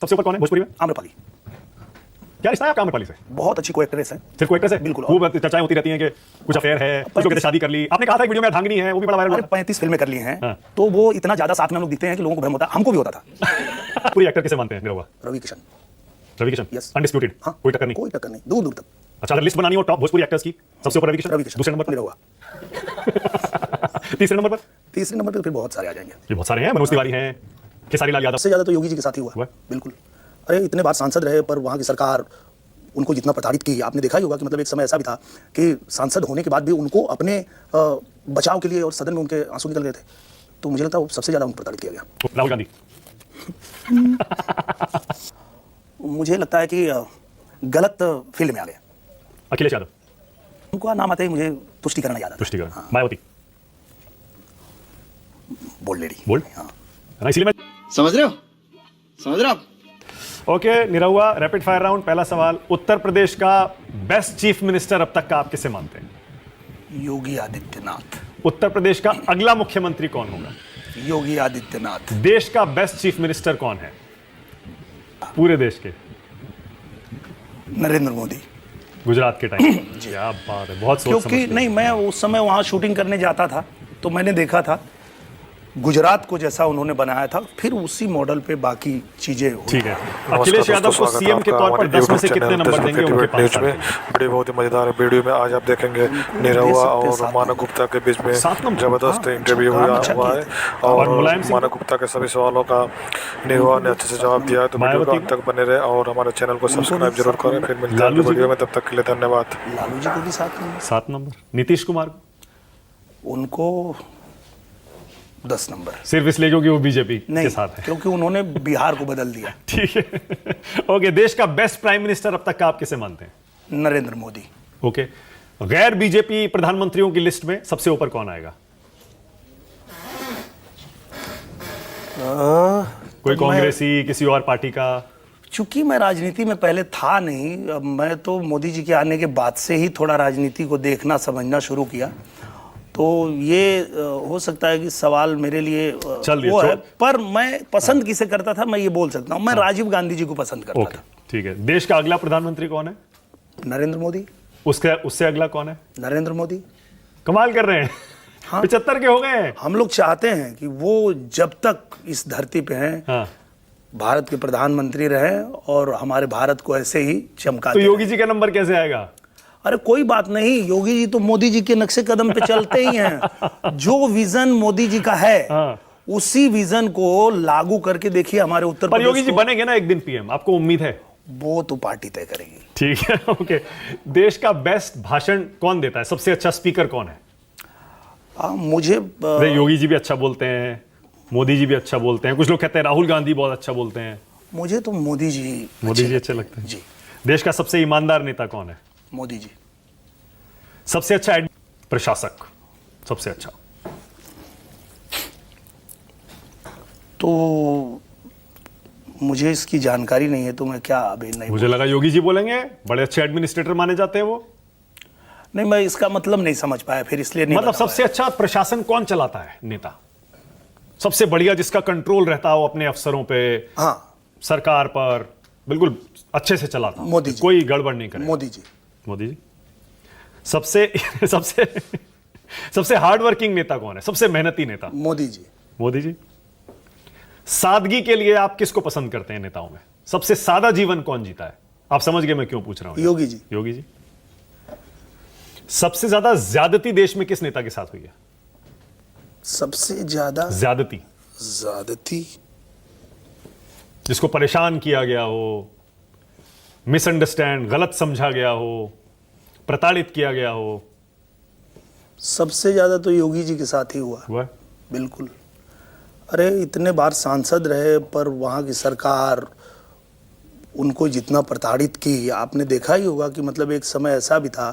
सबसे ऊपर कौन है भोजपुरी में? आम्रपाली। क्या रिश्ता है आपका आम्रपाली से? बहुत अच्छी को एक्ट्रेस है। सिर्फ को एक्ट्रेस है? बिल्कुल। खूब चर्चाएं होती रहती हैं कि कुछ अफेयर है, कुछ लोग कहते हैं शादी कर ली। आपने कहा था एक वीडियो में धांगनी है, वो भी बड़ा वायरल हुआ 35 फिल्में कर ली हैं। हाँ। तो वो इतना ज्यादा साथ में हम लोग दिखते हैं कि लोगों को भ्रम होता है, हमको भी होता था। था। पूरी एक्टर किसे मानते हैं निरहुआ? रवि किशन। रवि किशन Yes। अनडिस्प्यूटेड, हाँ, कोई टक्कर नहीं। कोई टक्कर नहीं, दूर दूर तक। अच्छा, अगर लिस्ट बनानी हो टॉप भोजपुरी एक्टर्स की, सबसे ऊपर रवि किशन, रवि किशन, दूसरे नंबर पर निरहुआ, तीसरे नंबर पर तीसरे नंबर पे फिर बहुत सारे आ जाएंगे। ये बहुत सारे हैं, मनोज तिवारी हैं, खेसारी लाल यादव। सबसे ज्यादा तो योगी जी के साथ ही हुआ। बिल्कुल। अरे इतने बार सांसद रहे पर वहाँ की सरकार उनको जितना प्रताड़ित की, आपने देखा ही होगा कि मतलब एक समय ऐसा भी था कि सांसद होने के बाद भी उनको अपने बचाव के लिए और सदन में उनके आंसू निकल गए थे। तो मुझे लगता है वो सबसे ज्यादा उनको प्रताड़ित किया गया। राहुल गांधी। मुझे लगता है कि गलत फील्ड में आ गए। अखिलेश यादव। उनका नाम आते ही मुझे तुष्टिकरण याद आता है। तुष्टिकरण। हाँ। मायावती। Bold lady. बोल्ड। हाँ। है ना, इसीलिए मैं समझ रहे हो आप? Okay Nirahua, rapid fire round. पहला सवाल, उत्तर प्रदेश का बेस्ट चीफ मिनिस्टर अब तक का आप किसे मानते हैं? योगी आदित्यनाथ। उत्तर प्रदेश का अगला मुख्यमंत्री कौन होगा? योगी आदित्यनाथ। देश का बेस्ट चीफ मिनिस्टर कौन है पूरे देश के? नरेंद्र मोदी। गुजरात के टाइम। क्या बात है, बहुत सोच समझ क्योंकि के। नहीं, मैं उस समय वहां शूटिंग करने जाता था तो मैंने देखा था गुजरात को जैसा उन्होंने बनाया था, फिर उसी मॉडल पे बाकी चीजें हुई। ठीक है, अखिलेश यादव को सीएम के तौर पर 10 में से कितने नंबर देंगे उनके पास? में बड़ी बहुत ही मजेदार वीडियो में आज आप देखेंगे निरहुआ और मानव गुप्ता के बीच में जबरदस्त इंटरव्यू हुआ है और मानव गुप्ता के सभी सवालों का निरहुआ ने अच्छे से जवाब दिया है। तो वीडियो को अंत तक बने रहे और हमारे चैनल को सब्सक्राइब जरूर करें। फिर मिलते हैं वीडियो में, तब तक के लिए धन्यवाद। लालू जी को भी 7 नंबर। नीतीश कुमार को? उनको 10 नंबर। सिर्फ इसलिए क्योंकि वो बीजेपी के साथ है? क्योंकि उन्होंने बिहार को बदल दिया। ठीक है। ओके, देश का बेस्ट प्राइम मिनिस्टर अब तक का आप किसे मानते हैं? नरेंद्र मोदी। ओके, गैर बीजेपी प्रधानमंत्रियों की लिस्ट में सबसे ऊपर कौन आएगा? कोई कांग्रेसी, किसी और पार्टी का? चूंकि मैं राजनीति में पहले था नहीं, अब मैं तो मोदी जी के आने के बाद से ही थोड़ा राजनीति को देखना समझना शुरू किया, तो ये हो सकता है कि सवाल मेरे लिए वो है। पर मैं पसंद किसे करता था मैं ये बोल सकता हूँ, मैं राजीव गांधी जी को पसंद करता था। ठीक है, देश का अगला प्रधानमंत्री कौन है? नरेंद्र मोदी। उससे अगला कौन है? नरेंद्र मोदी। कमाल कर रहे हैं। हाँ। 75 के हो गए हैं। हम लोग चाहते हैं कि वो जब तक इस धरती पे हैं, हाँ। भारत के प्रधानमंत्री रहे और हमारे भारत को ऐसे ही चमका। तो योगी जी का नंबर कैसे आएगा? अरे कोई बात नहीं, योगी जी तो मोदी जी के नक्शे कदम पे चलते ही हैं। जो विजन मोदी जी का है, हाँ। उसी विजन को लागू करके देखिए हमारे उत्तर पर प्रदेश। योगी जी बनेंगे ना एक दिन पीएम, आपको उम्मीद है? वो तो पार्टी तय करेगी। ठीक है। ओके, देश का बेस्ट भाषण कौन देता है? सबसे अच्छा स्पीकर कौन है? मुझे योगी जी भी अच्छा बोलते हैं, मोदी जी भी अच्छा बोलते हैं, कुछ लोग कहते हैं राहुल गांधी बहुत अच्छा बोलते हैं। मुझे तो मोदी जी अच्छे लगते हैं जी। देश का सबसे ईमानदार नेता कौन है? मोदी जी। सबसे अच्छा प्रशासक, सबसे अच्छा? तो मुझे इसकी जानकारी नहीं है, तो मैं क्या अभी नहीं। मुझे लगा योगी जी बोलेंगे, बड़े अच्छे एडमिनिस्ट्रेटर माने जाते हैं वो। नहीं, मैं इसका मतलब नहीं समझ पाया, फिर इसलिए नहीं। मतलब सबसे अच्छा प्रशासन कौन चलाता है नेता? सबसे बढ़िया, जिसका कंट्रोल रहता हो अपने अफसरों पे, हाँ, सरकार पर, बिल्कुल अच्छे से चलाता, मोदी जी। कोई गड़बड़ नहीं करे। मोदी जी। मोदी जी। सबसे सबसे सबसे हार्ड वर्किंग नेता कौन है? सबसे मेहनती नेता? मोदी जी। मोदी जी। सादगी के लिए आप किसको पसंद करते हैं नेताओं में? सबसे सादा जीवन कौन जीता है? आप समझ गए मैं क्यों पूछ रहा हूं? योगी जी। योगी जी। सबसे ज्यादा ज्यादती देश में किस नेता के साथ हुई है? सबसे ज्यादा ज्यादती जिसको परेशान किया गया हो, मिसअंडरस्टैंड, गलत समझा गया हो, प्रताड़ित किया गया हो? सबसे ज्यादा तो योगी जी के साथ ही हुआ। बिल्कुल। अरे इतने बार सांसद रहे पर वहाँ की सरकार उनको जितना प्रताड़ित की, आपने देखा ही होगा कि मतलब एक समय ऐसा भी था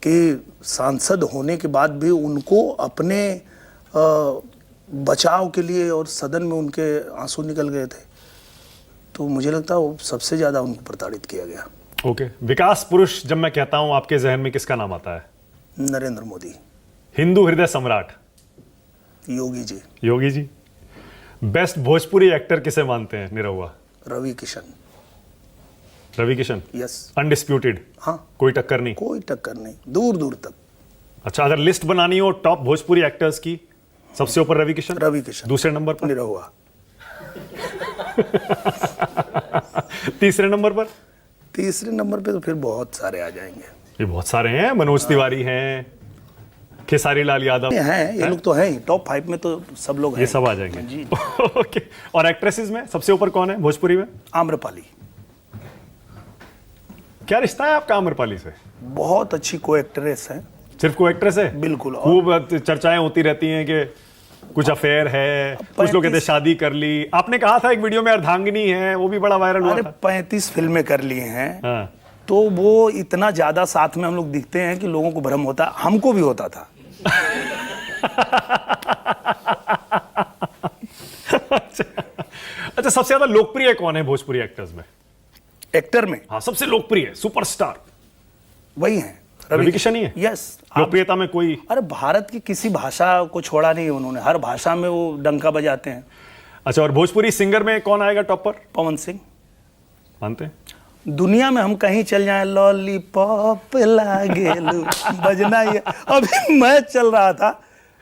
कि सांसद होने के बाद भी उनको अपने बचाव के लिए और सदन में उनके आंसू निकल गए थे। तो मुझे लगता है वो सबसे ज्यादा उनको प्रताड़ित किया गया। ओके, विकास पुरुष जब मैं कहता हूं आपके जहन में किसका नाम आता है? नरेंद्र मोदी। हिंदू हृदय सम्राट? योगी जी। योगी जी। बेस्ट भोजपुरी एक्टर किसे मानते हैं निरहुआ? रवि किशन। रवि किशन यस। अनडिस्प्यूटेड, हाँ, कोई टक्कर नहीं। कोई टक्कर नहीं, दूर दूर तक। अच्छा, अगर लिस्ट बनानी हो टॉप भोजपुरी एक्टर्स की, सबसे ऊपर रवि किशन, रवि किशन। दूसरे नंबर पर निरहुआ। तीसरे नंबर पर? तीसरे नंबर पे तो फिर बहुत सारे आ जाएंगे। ये बहुत सारे हैं, मनोज तिवारी हैं, खेसारी लाल यादव हैं, ये लोग तो हैं ही, टॉप 5 में तो सब लोग हैं। ये सब आ जाएंगे जी। ओके। और एक्ट्रेसेस में सबसे ऊपर कौन है भोजपुरी में? आम्रपाली। क्या रिश्ता है आपका आम्रपाली से? बहुत अच्छी को एक्ट्रेस है। सिर्फ को एक्ट्रेस है? बिल्कुल। खूब चर्चाएं होती रहती हैं कि कुछ अफेयर है, कुछ लोग कहते हैं शादी कर ली। आपने कहा था एक वीडियो में अर्धांगिनी है, वो भी बड़ा वायरल हुआ था। 35 फिल्में कर लिए हैं। हाँ। तो वो इतना ज्यादा साथ में हम लोग दिखते हैं कि लोगों को भ्रम होता है, हमको भी होता था। अच्छा, सबसे ज्यादा लोकप्रिय कौन है भोजपुरी एक्टर्स में? एक्टर में? हाँ, सबसे लोकप्रिय सुपरस्टार वही है, रवि किशन ही है। यस। लोकप्रियता में कोई? अरे भारत की किसी भाषा को छोड़ा नहीं उन्होंने, हर भाषा में वो डंका बजाते हैं। अच्छा, और भोजपुरी सिंगर में कौन आएगा टॉप पर? पवन सिंह। मानते हैं? दुनिया में हम कहीं चल जाएं, लॉलीपॉप लागेलू बजना ये अभी मैच चल रहा था।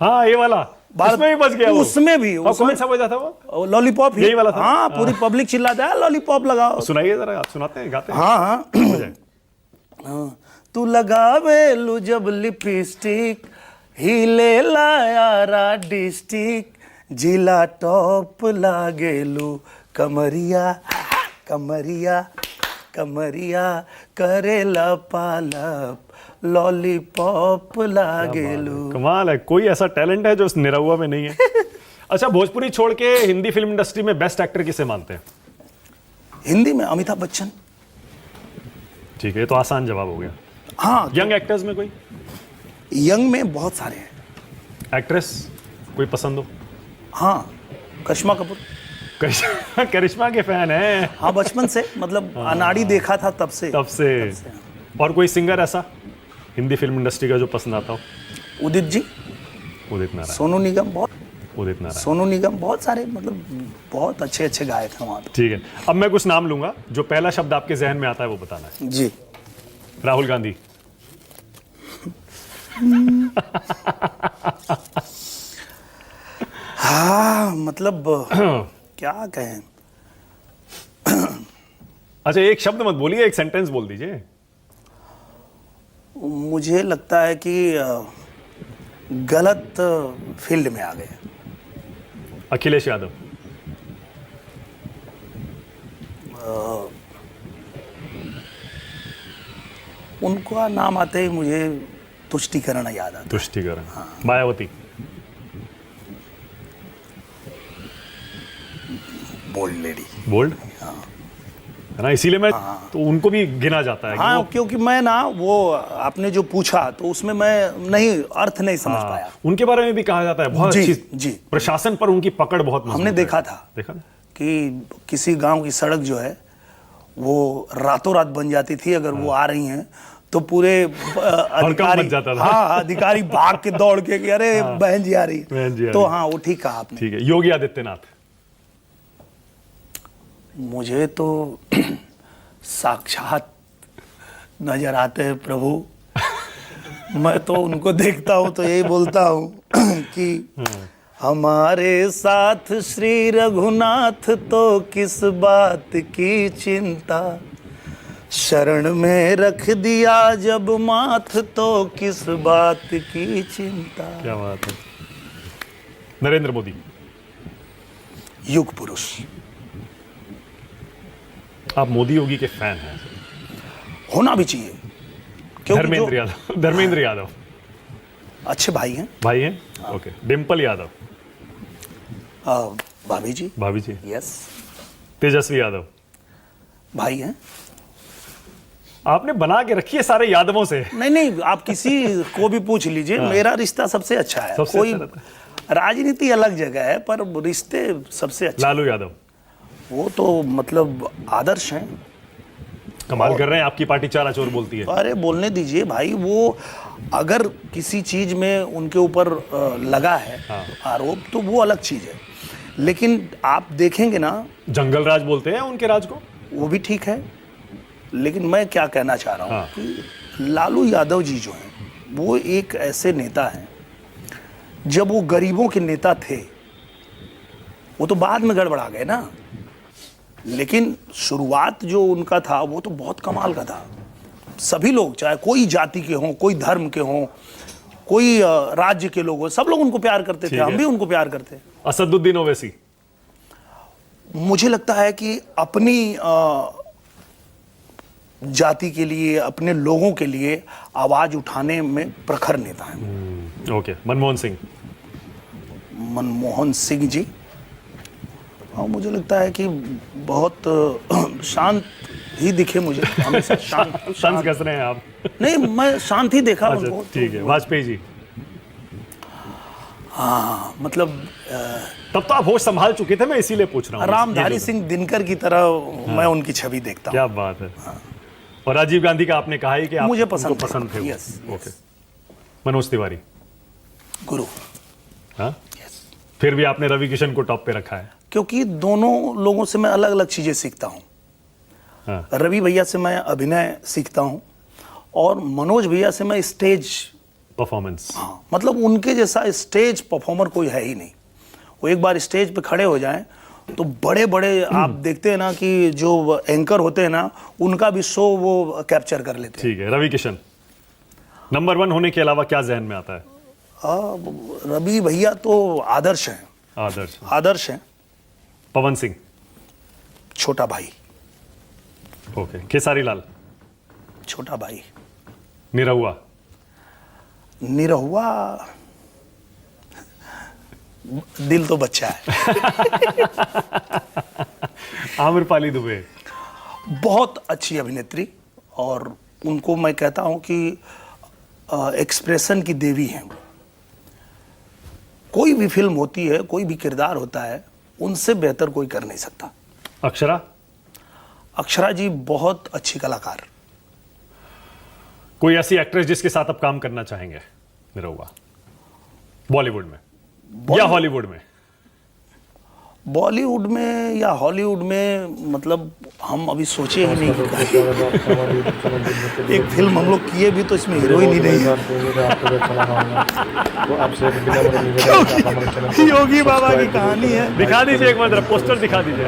हाँ, ये वाला उसमें भी बज गया वो। उसमें भी कौन सा बजा था वो? लॉलीपॉप यही वाला था? हाँ, पूरी पब्लिक चिल्लाता है लॉलीपॉप लगाओ। सुनाइए जरा, आप सुनाते हैं, गाते हैं? हाँ हाँ। तू लगावेलू जब लिपस्टिक, हिले लाया डिस्टिक, जिला टॉप लागेलू, कमरिया कमरिया कमरिया करेला पालप, लॉलीपॉप लागेलू। कमाल है, कोई ऐसा टैलेंट है जो उस निरहुआ में नहीं है। अच्छा, भोजपुरी छोड़ के हिंदी फिल्म इंडस्ट्री में बेस्ट एक्टर किसे मानते हैं? हिंदी में अमिताभ बच्चन। ठीक है, ये तो आसान जवाब हो गया। हाँ। यंग एक्टर्स में कोई? यंग में बहुत सारे हैं। एक्ट्रेस कोई पसंद हो? हाँ, करिश्मा कपूर। करिश्मा के फैन है? हाँ, बचपन से, मतलब अनाड़ी देखा था तब से। और कोई सिंगर ऐसा हिंदी फिल्म इंडस्ट्री का जो पसंद आता हो? उदित जी। उदित नारायण। सोनू निगम। बहुत उदित नारायण, सोनू निगम, बहुत सारे, मतलब बहुत अच्छे अच्छे गायक हैं वहाँ पे। ठीक है, अब मैं कुछ नाम लूंगा, जो पहला शब्द आपके जहन में आता है वो बताना है। जी। राहुल गांधी। हाँ, मतलब क्या कहें। अच्छा, एक शब्द मत बोलिए, एक सेंटेंस बोल दीजिए। मुझे लगता है कि गलत फील्ड में आ गए। अखिलेश यादव। उनका नाम आते ही मुझे तुष्टीकरण याद आता है। तुष्टीकरण। हाँ। मायावती। Bold lady. बोल्ड, है ना, इसीलिए मैं तो उनको भी गिना जाता है। हाँ, क्योंकि मैं ना, वो आपने जो पूछा तो उसमें मैं नहीं, अर्थ नहीं समझ पाया। उनके बारे में भी कहा जाता है बहुत अच्छी, जी। प्रशासन पर उनकी पकड़ बहुत मजबूत है। हमने देखा था कि किसी गांव की सड़क जो है वो रातों रात बन जाती थी, अगर वो आ रही हैं तो पूरे अधिकारी, हाँ, अधिकारी भाग के दौड़ के कि अरे बहन जी आ रही है। तो हाँ, वो ठीक कहा आपने। ठीक है, योगी आदित्यनाथ। मुझे तो साक्षात नजर आते हैं प्रभु। मैं तो उनको देखता हूं तो यही बोलता हूं कि हमारे साथ श्री रघुनाथ, तो किस बात की चिंता, शरण में रख दिया जब माथ, तो किस बात की चिंता। क्या बात है। नरेंद्र मोदी। युग पुरुष। आप मोदी योगी के फैन हैं? होना भी चाहिए। धर्मेंद्र यादव। धर्मेंद्र यादव अच्छे भाई हैं। भाई हैं, ओके। डिम्पल यादव। भाभी जी। भाभी जी, यस। तेजस्वी यादव। भाई हैं। आपने बना के रखी है सारे यादवों से। नहीं, आप किसी को भी पूछ लीजिए, मेरा रिश्ता सबसे अच्छा है। कोई राजनीति अलग जगह है, पर रिश्ते सबसे अच्छे। लालू यादव। वो तो मतलब आदर्श हैं। कमाल कर रहे हैं, आपकी पार्टी चारा चोर बोलती है। अरे बोलने दीजिए भाई, वो अगर किसी चीज में उनके ऊपर लगा है आरोप, तो वो अलग चीज है, लेकिन आप देखेंगे ना, जंगल राज बोलते हैं उनके राज को। वो भी ठीक है, लेकिन मैं क्या कहना चाह रहा हूँ हाँ। कि लालू यादव जी जो हैं वो एक ऐसे नेता हैं, जब वो गरीबों के नेता थे, वो तो बाद में गड़बड़ा गए ना, लेकिन शुरुआत जो उनका था वो तो बहुत कमाल का था। सभी लोग, चाहे कोई जाति के हों, कोई धर्म के हों, कोई राज्य के लोग हों, सब लोग उनको प्यार करते थे, हम भी उनको प्यार करते। असदुद्दीन ओवैसी, मुझे लगता है कि अपनी जाति के लिए, अपने लोगों के लिए आवाज उठाने में प्रखर नेता हैं। ओके। मनमोहन सिंह, मनमोहन सिंह जी, हाँ, मुझे लगता है कि बहुत शांत ही दिखे मुझे, हमेशा शांत शांत कस रहे हैं आप। नहीं, मैं शांत ही देखा अच्छा, उनको। ठीक है। वाजपेयी जी, हाँ, मतलब तब तो आप होश संभाल चुके थे, मैं इसीलिए पूछ रहा हूँ। रामधारी सिंह दिनकर की तरह मैं उनकी छवि देखता हूँ। क्या बात है। और राजीव गांधी का आपने कहा ही कि आप मुझे उनको पसंद पसंद थे। Yes, okay. मनोज तिवारी, गुरु, हाँ, फिर भी आपने रवि किशन को टॉप पे रखा है। क्योंकि दोनों लोगों से मैं अलग अलग चीजें सीखता हूँ। हाँ। रवि भैया से मैं अभिनय सीखता हूँ और मनोज भैया से मैं स्टेज परफॉर्मेंस। हाँ, मतलब उनके जैसा स्टेज परफॉर्मर कोई है ही नहीं। वो एक बार स्टेज पे खड़े हो जाएं तो बड़े बड़े आप देखते हैं ना कि जो एंकर होते हैं ना, उनका भी शो वो कैप्चर कर लेते हैं। ठीक है। रवि किशन, नंबर 1 होने के अलावा क्या जहन में आता है? रवि भैया तो आदर्श हैं, आदर्श। आदर्श हैं। पवन सिंह, छोटा भाई, ओके। खेसारी लाल, छोटा भाई। निरहुआ, निरहुआ दिल तो बच्चा है। आम्रपाली दुबे, बहुत अच्छी अभिनेत्री, और उनको मैं कहता हूं कि एक्सप्रेशन की देवी हैं वो। कोई भी फिल्म होती है, कोई भी किरदार होता है, उनसे बेहतर कोई कर नहीं सकता। अक्षरा, अक्षरा जी बहुत अच्छी कलाकार। कोई ऐसी एक्ट्रेस जिसके साथ आप काम करना चाहेंगे? निरहुआ, बॉलीवुड में या हॉलीवुड में? बॉलीवुड में या हॉलीवुड में, मतलब हम अभी सोचे ही नहीं। एक फिल्म हम लोग किए भी तो इसमें हीरोइन ही नहीं है। योगी बाबा की कहानी है। दिखा दीजिए एक बार, पोस्टर दिखा दीजिए।